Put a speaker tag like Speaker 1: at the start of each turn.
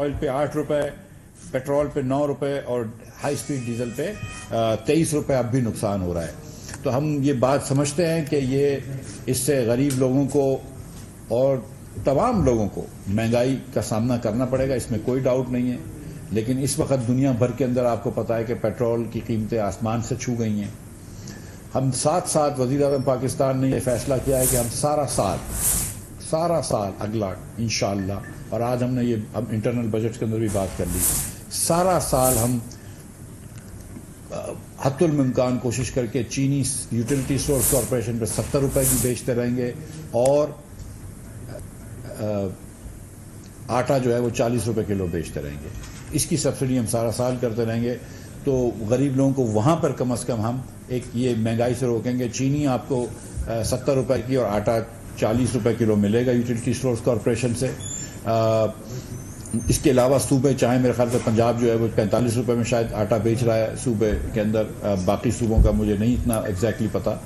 Speaker 1: Oil पे 8 रुपए, petrol पे 9 रुपए और हाई स्पीड डीजल पे 23 रुपए अब भी नुकसान हो रहा है। तो हम ये बात समझते हैं कि ये इससे गरीब लोगों को और तमाम लोगों को महंगाई का सामना करना पड़ेगा, इसमें कोई डाउट नहीं है। लेकिन इस वक्त दुनिया भर के अंदर आपको पता है कि पेट्रोल की कीमतें आसमान से छू गई हैं। हम साथ साथ वज़ीर-ए-आज़म पाकिस्तान ने यह फैसला किया है कि हम सारा साल अगला इंशाअल्लाह, और आज हमने ये अब इंटरनल बजट के अंदर भी बात कर ली, सारा साल हम हत्तुल मुमकान कोशिश करके चीनी यूटिलिटी सोर्स कॉरपोरेशन पे 70 रुपए की बेचते रहेंगे और आटा जो है वो 40 रुपए किलो बेचते रहेंगे। इसकी सब्सिडी हम सारा साल करते रहेंगे, तो गरीब लोगों को वहाँ पर कम से कम हम एक ये महंगाई से रोकेंगे। चीनी आपको 70 रुपए की और आटा 40 रुपए किलो मिलेगा यूटिलिटी सोर्स कॉरपोरेशन से। इसके अलावा सूबे चाहे, मेरे ख्याल से पंजाब जो है वो 45 रुपए में शायद आटा बेच रहा है सूबे के अंदर, बाकी सूबों का मुझे नहीं इतना एग्जैक्टली पता।